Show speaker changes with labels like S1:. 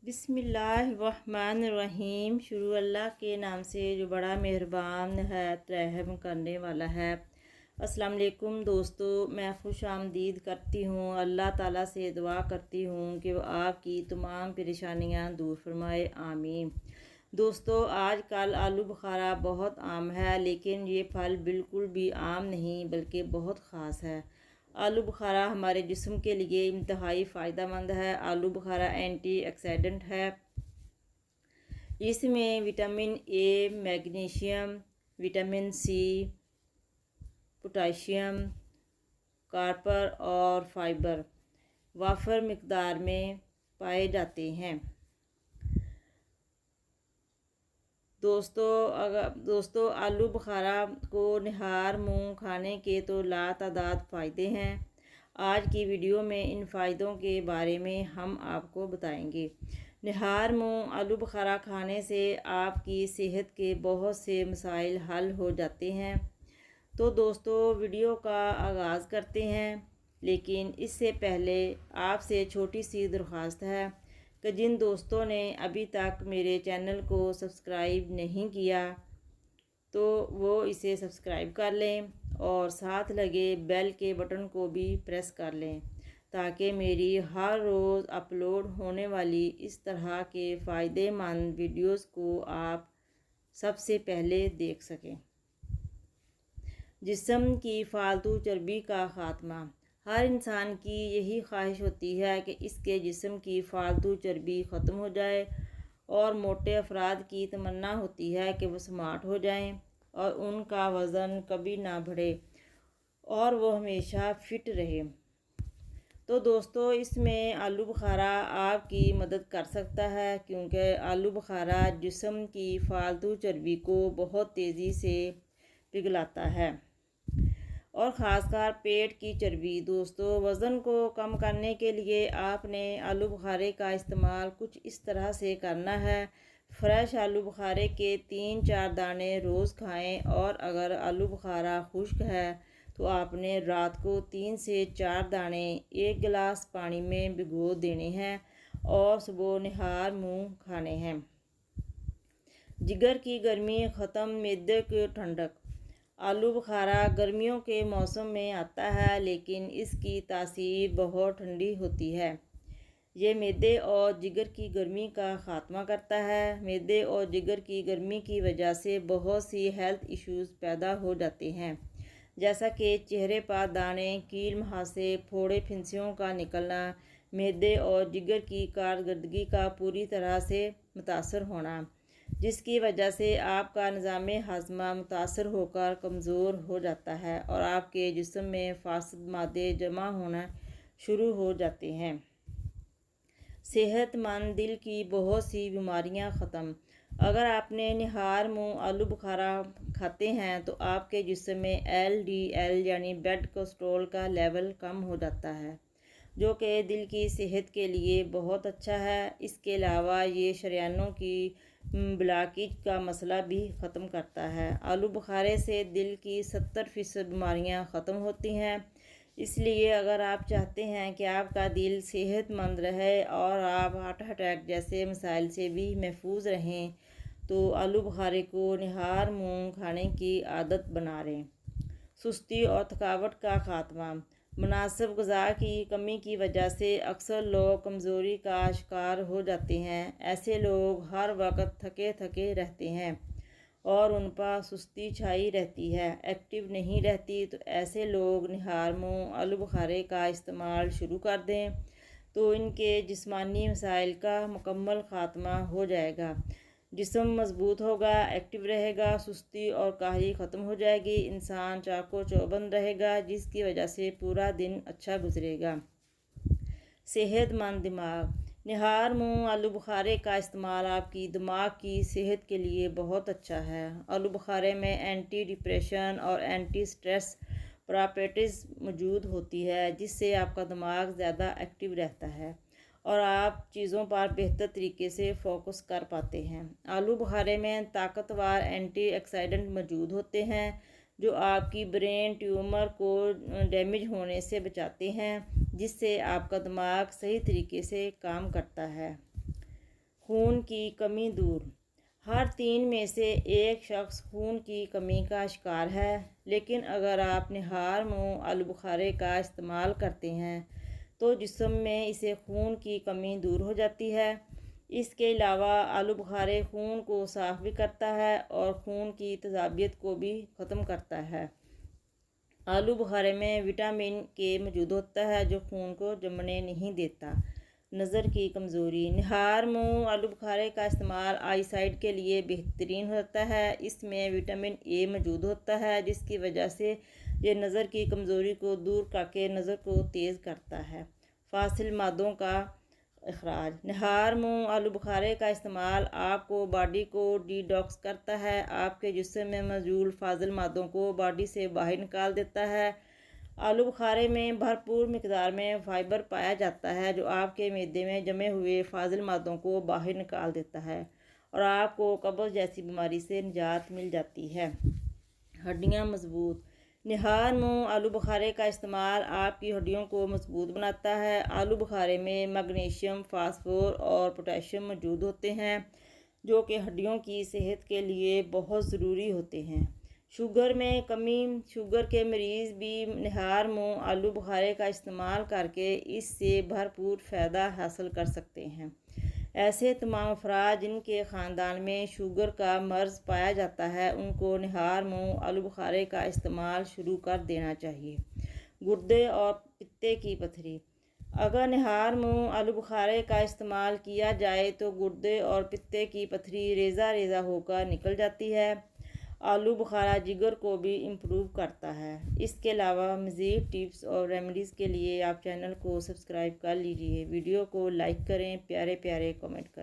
S1: बिस्मिल्लाहिर्रहमानिर्रहीम। शुरू अल्लाह के नाम से जो बड़ा मेहरबान नहायत रहम करने वाला है। अस्सलाम वालेकुम दोस्तों, मैं खुश आमदीद करती हूँ। अल्लाह ताला से दुआ करती हूँ कि वो आपकी तमाम परेशानियाँ दूर फरमाए, आमीन। दोस्तों, आजकल आलू बुखारा बहुत आम है, लेकिन ये फल बिल्कुल भी आम नहीं बल्कि बहुत ख़ास है। आलू बुखारा हमारे जिस्म के लिए इंतहाई फ़ायदेमंद है। आलू बुखारा एंटीऑक्सीडेंट है। इसमें vitamin A, magnesium, vitamin C, potassium, copper और फाइबर वाफर मिकदार में पाए जाते हैं। दोस्तों आलू बुखारा को निहार मुँह खाने के तो लातादाद फ़ायदे हैं। आज की वीडियो में इन फ़ायदों के बारे में हम आपको बताएंगे। निहार मुँह आलू बुखारा खाने से आपकी सेहत के बहुत से मसाइल हल हो जाते हैं। तो दोस्तों वीडियो का आगाज़ करते हैं, लेकिन इससे पहले आपसे छोटी सी दरख्वास्त है कि जिन दोस्तों ने अभी तक मेरे चैनल को सब्सक्राइब नहीं किया तो वो इसे सब्सक्राइब कर लें और साथ लगे बेल के बटन को भी प्रेस कर लें, ताकि मेरी हर रोज़ अपलोड होने वाली इस तरह के फ़ायदेमंद वीडियोस को आप सबसे पहले देख सकें। जिस्म की फालतू चर्बी का ख़ात्मा। हर इंसान की यही ख्वाहिश होती है कि इसके जिस्म की फालतू चर्बी ख़त्म हो जाए, और मोटे अफराद की तमन्ना होती है कि वो स्मार्ट हो जाएं और उनका वज़न कभी ना बढ़े और वो हमेशा फ़िट रहे। तो दोस्तों, इसमें आलू बुखारा आपकी मदद कर सकता है, क्योंकि आलू बुखारा जिस्म की फालतू चर्बी को बहुत तेज़ी से पिघलाता है, और ख़ासकर पेट की चर्बी। दोस्तों, वज़न को कम करने के लिए आपने आलू बुखारे का इस्तेमाल कुछ इस तरह से करना है। फ्रेश आलू बुखारे के 3-4 दाने रोज़ खाएं, और अगर आलू बुखारा खुश्क है तो आपने रात को 3 से 4 दाने 1 गिलास पानी में भिगो देने हैं और सुबह निहार मुँह खाने हैं। जिगर की गर्मी ख़त्म, मैदे की ठंडक। आलू बुखारा गर्मियों के मौसम में आता है, लेकिन इसकी तासीर बहुत ठंडी होती है। ये मैदे और जिगर की गर्मी का ख़ात्मा करता है। मैदे और जिगर की गर्मी की वजह से बहुत सी हेल्थ इश्यूज़ पैदा हो जाते हैं, जैसा कि चेहरे पर दाने, कील मुहासे, फोड़े, फिंसियों का निकलना। मैदे और जिगर की कारकर्दगी का पूरी तरह से मुतासर होना, जिसकी वजह से आपका निज़ाम हाज़मा मुतासर होकर कमज़ोर हो जाता है और आपके जिस्म में फासिद मादे जमा होना शुरू हो जाते हैं। सेहतमंद दिल की बहुत सी बीमारियां ख़त्म। अगर आपने निहार मुँह आलू बुखारा खाते हैं तो आपके जिस्म में LDL यानी ब्लड कोलेस्ट्रॉल का लेवल कम हो जाता है, जो कि दिल की सेहत के लिए बहुत अच्छा है। इसके अलावा ये शरीयानों की ब्लॉकेज का मसला भी ख़त्म करता है। आलू बुखारे से दिल की 70% बीमारियां ख़त्म होती हैं। इसलिए अगर आप चाहते हैं कि आपका दिल सेहतमंद रहे और आप हार्ट अटैक जैसे मसाइल से भी महफूज रहें, तो आलू बुखारे को निहार मुँह खाने की आदत बना लें। सुस्ती और थकावट का ख़ात्मा। मुनासिब ग़िज़ा की कमी की वजह से अक्सर लोग कमज़ोरी का शिकार हो जाते हैं। ऐसे लोग हर वक्त थके थके रहते हैं और उन पर सुस्ती छाई रहती है, एक्टिव नहीं रहती। तो ऐसे लोग निहार मुँह आलू बुखारे का इस्तेमाल शुरू कर दें तो इनके जिस्मानी मसाइल का मुकम्मल ख़ात्मा हो जाएगा। जिस्म मज़बूत होगा, एक्टिव रहेगा, सुस्ती और काहली ख़त्म हो जाएगी। इंसान चाको चौबंद रहेगा, जिसकी वजह से पूरा दिन अच्छा गुजरेगा। सेहतमंद दिमाग। निहार मुँह आलू बुखारे का इस्तेमाल आपकी दिमाग की सेहत के लिए बहुत अच्छा है। आलू बुखारे में एंटी डिप्रेशन और एंटी स्ट्रेस प्रॉपर्टीज़ मौजूद होती है, जिससे आपका दिमाग ज़्यादा एक्टिव रहता है और आप चीज़ों पर बेहतर तरीके से फोकस कर पाते हैं। आलू बुखारे में ताकतवर एंटीऑक्सीडेंट मौजूद होते हैं, जो आपकी ब्रेन ट्यूमर को डैमेज होने से बचाते हैं, जिससे आपका दिमाग सही तरीके से काम करता है। खून की कमी दूर। हर 3 में से एक शख्स खून की कमी का शिकार है, लेकिन अगर आप निहार मुँह आलू बुखारे का इस्तेमाल करते हैं तो जिस्म में इससे खून की कमी दूर हो जाती है। इसके अलावा आलू बुखारे खून को साफ़ भी करता है और खून की तेज़ाबियत को भी ख़त्म करता है। आलू बुखारे में विटामिन के मौजूद होता है जो खून को जमने नहीं देता। नज़र की कमज़ोरी। निहार मुँह आलू बुखारे का इस्तेमाल आई साइट के लिए बेहतरीन होता है। इसमें विटामिन ए मौजूद होता है जिसकी वजह से ये नज़र की कमज़ोरी को दूर करके नज़र को तेज़ करता है। फासिल मादों का अखराज। निहार मुँह आलू बुखारे का इस्तेमाल आपको बॉडी को डिटॉक्स करता है, आपके जिस्म में मौजूद फाजिल मादों को बॉडी से बाहर निकाल देता है। आलू बुखारे में भरपूर मिकदार में फ़ाइबर पाया जाता है जो आपके मैदे में जमे हुए फाजिल मादों को बाहर निकाल देता है और आपको कब्ज़ जैसी बीमारी से निजात मिल जाती है। हड्डियाँ मजबूत। निहार मुँह आलू बुखारे का इस्तेमाल आपकी हड्डियों को मजबूत बनाता है। आलू बुखारे में मैग्नीशियम, फास्फोर और पोटेशियम मौजूद होते हैं जो कि हड्डियों की सेहत के लिए बहुत ज़रूरी होते हैं। शुगर में कमी। शुगर के मरीज़ भी निहार मुँह आलू बुखारे का इस्तेमाल करके इससे भरपूर फ़ायदा हासिल कर सकते हैं। ऐसे तमाम अफराद जिनके ख़ानदान में शुगर का मर्ज़ पाया जाता है उनको निहार मुँह आलू बुखारे का इस्तेमाल शुरू कर देना चाहिए। गुर्दे और पित्ते की पथरी। अगर निहार मुँह आलू बुखारे का इस्तेमाल किया जाए तो गुर्दे और पित्ते की पथरी रेज़ा रेज़ा होकर निकल जाती है। आलू बुखारा जिगर को भी इम्प्रूव करता है। इसके अलावा मज़ीद टिप्स और रेमेडीज़ के लिए आप चैनल को सब्सक्राइब कर लीजिए। वीडियो को लाइक करें, प्यारे प्यारे कमेंट करें।